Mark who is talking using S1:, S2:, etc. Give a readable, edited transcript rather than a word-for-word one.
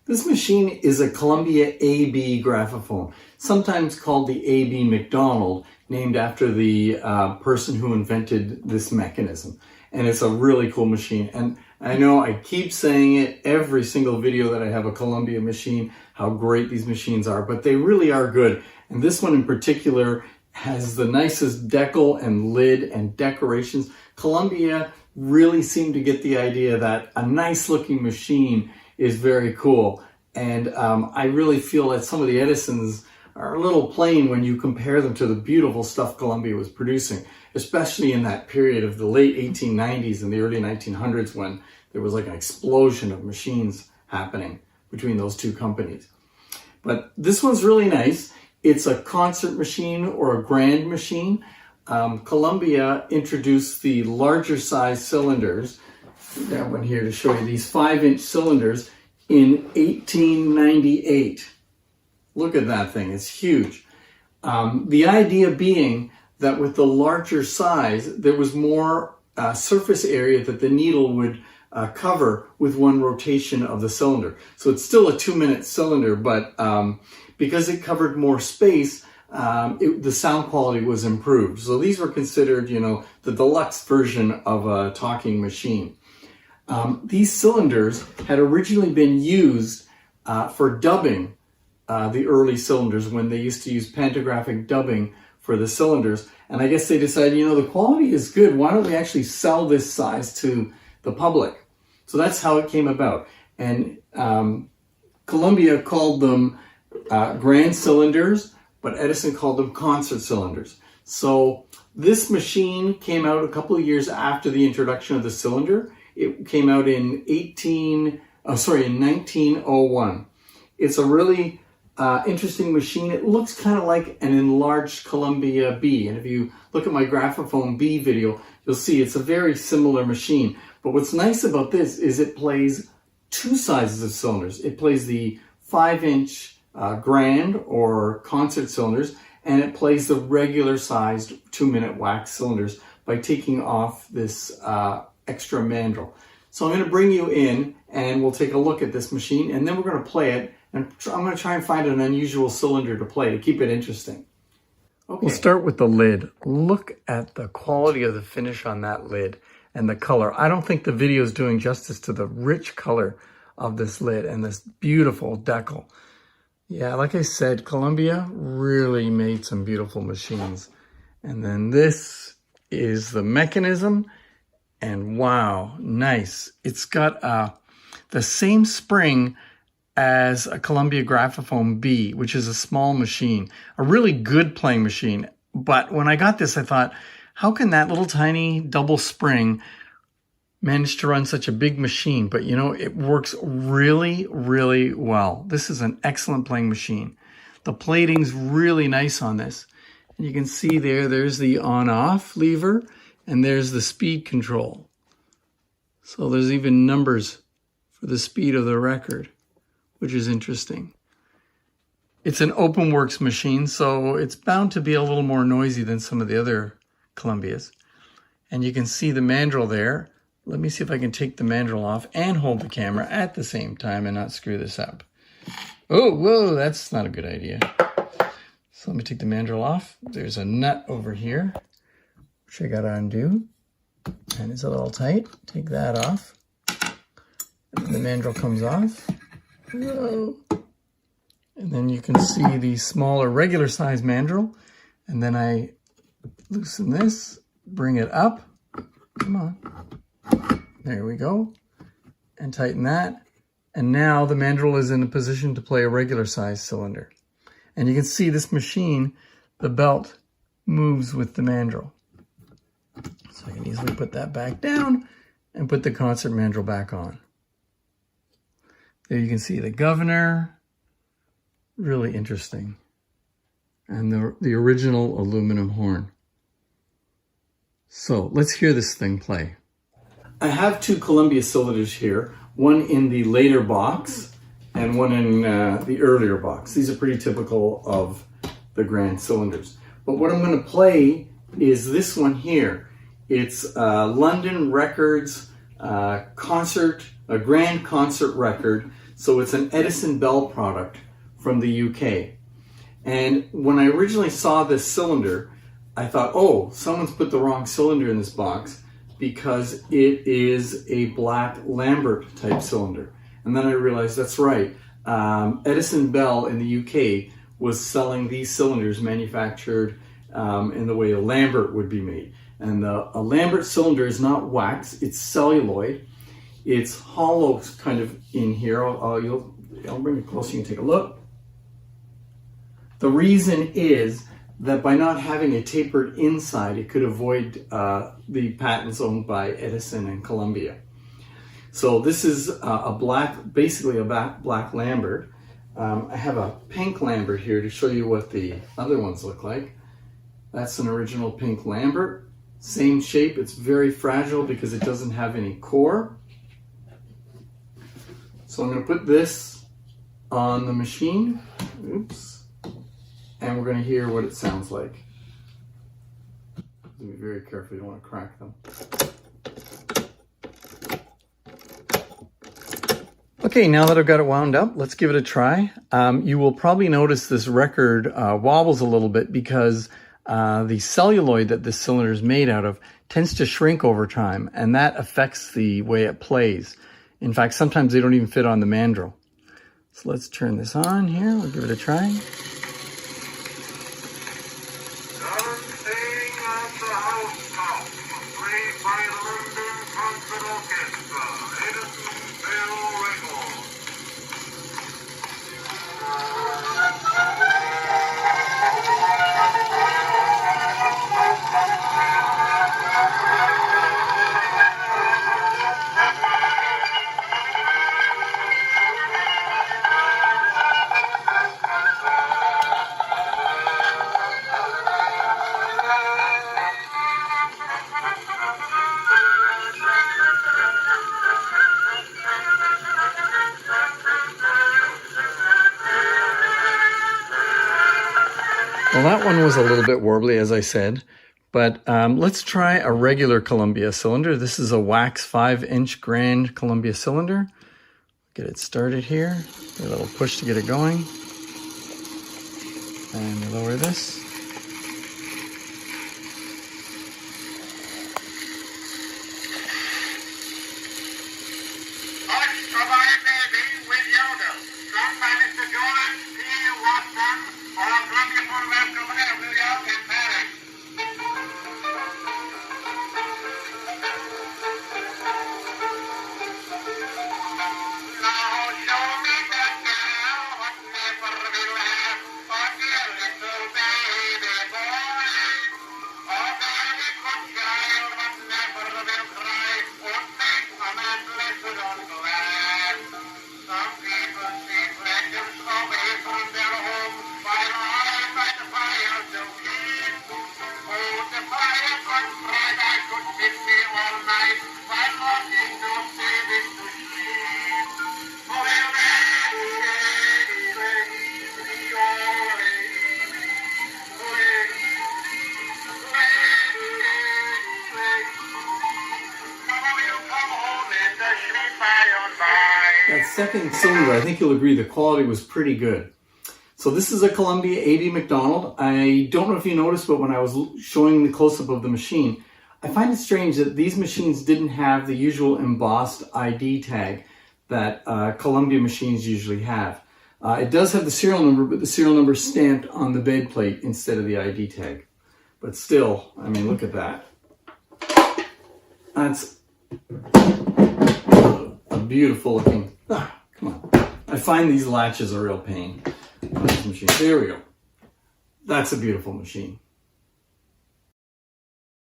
S1: This machine is a Columbia AB graphophone, sometimes called the AB Macdonald, named after the person who invented this mechanism. And it's a really cool machine. And I know I keep saying it every single video that I have a Columbia machine, how great these machines are, but they really are good. And this one in particular has the nicest decal and lid and decorations. Columbia really seemed to get the idea that a nice looking machine is very cool. And I really feel that some of the Edisons are a little plain when you compare them to the beautiful stuff Columbia was producing, especially in that period of the late 1890s and the early 1900s when there was like an explosion of machines happening between those two companies. But this one's really nice. It's a concert machine or a grand machine. Columbia introduced the larger size cylinders. That one here to show you these 5-inch cylinders in 1898. Look at that thing, it's huge. The idea being that with the larger size, there was more surface area that the needle would cover with one rotation of the cylinder. So it's still a 2-minute cylinder, but because it covered more space, the sound quality was improved. So these were considered, you know, the deluxe version of a talking machine. These cylinders had originally been used for dubbing the early cylinders when they used to use pantographic dubbing for the cylinders. And I guess they decided, you know, the quality is good. Why don't we actually sell this size to the public? So that's how it came about. And Columbia called them grand cylinders, but Edison called them concert cylinders. So this machine came out a couple of years after the introduction of the cylinder. It came out in 1901. It's a really interesting machine. It looks kind of like an enlarged Columbia B. And if you look at my Graphophone B video, you'll see it's a very similar machine. But what's nice about this is it plays two sizes of cylinders. It plays the 5-inch grand or concert cylinders, and it plays the regular sized 2-minute wax cylinders by taking off this extra mandrel. So I'm going to bring you in and we'll take a look at this machine, and then we're going to play it, and I'm going to try and find an unusual cylinder to play to keep it interesting. Okay. We'll start with the lid. Look at the quality of the finish on that lid and the color. I don't think the video is doing justice to the rich color of this lid and this beautiful decal. Yeah, like I said, Columbia really made some beautiful machines. And then this is the mechanism, and wow, nice. It's got the same spring as a Columbia Graphophone B, which is a small machine, a really good playing machine. But when I got this, I thought, how can that little tiny double spring manage to run such a big machine? But you know, it works really, really well. This is an excellent playing machine. The plating's really nice on this. And you can see there's the on-off lever, and there's the speed control. So there's even numbers for the speed of the record, which is interesting. It's an OpenWorks machine, so it's bound to be a little more noisy than some of the other Columbias. And you can see the mandrel there. Let me see if I can take the mandrel off and hold the camera at the same time and not screw this up. Oh, whoa, that's not a good idea. So let me take the mandrel off. There's a nut over here, which I gotta undo. And it's a little tight. Take that off. And the mandrel comes off. Whoa. And then you can see the smaller regular size mandrel. And then I loosen this, bring it up. Come on. There we go. And tighten that. And now the mandrel is in a position to play a regular size cylinder. And you can see this machine, the belt moves with the mandrel. So I can easily put that back down and put the concert mandrel back on. There you can see the governor. Really interesting. And the original aluminum horn. So let's hear this thing play. I have two Columbia cylinders here, one in the later box and one in the earlier box. These are pretty typical of the grand cylinders. But what I'm going to play is this one here. It's London Records a grand concert record So it's an Edison Bell product from the UK. And when I originally saw this cylinder, I thought, oh, someone's put the wrong cylinder in this box because it is a black Lambert type cylinder. And then I realized that's right. Edison Bell in the UK was selling these cylinders manufactured in the way a Lambert would be made. And a Lambert cylinder is not wax, it's celluloid. It's hollow kind of in here. I'll bring it closer, you can take a look. The reason is that by not having a tapered inside, it could avoid the patents owned by Edison and Columbia. So this is basically a black Lambert. I have a pink Lambert here to show you what the other ones look like. That's an original pink Lambert. Same shape, it's very fragile because it doesn't have any core. So I'm going to put this on the machine. Oops. And we're going to hear what it sounds like. Be very careful, you don't want to crack them. Okay, now that I've got it wound up, let's give it a try. You will probably notice this record wobbles a little bit because the celluloid that this cylinder is made out of tends to shrink over time, and that affects the way it plays. In fact, sometimes they don't even fit on the mandrel. So let's turn this on here, we'll give it a try. Well, that one was a little bit warbly, as I said, but let's try a regular Columbia cylinder. This is a wax 5-inch Grand Columbia cylinder. Get it started here. Give it a little push to get it going. And lower this. That second cylinder, I think you'll agree, the quality was pretty good. So this is a Columbia AB Macdonald. I don't know if you noticed, but when I was showing the close-up of the machine, I find it strange that these machines didn't have the usual embossed ID tag that Columbia machines usually have. It does have the serial number, but the serial number is stamped on the bed plate instead of the ID tag. But still, I mean, look at that. That's a beautiful looking. Come on. I find these latches a real pain on this machine. There we go. That's a beautiful machine.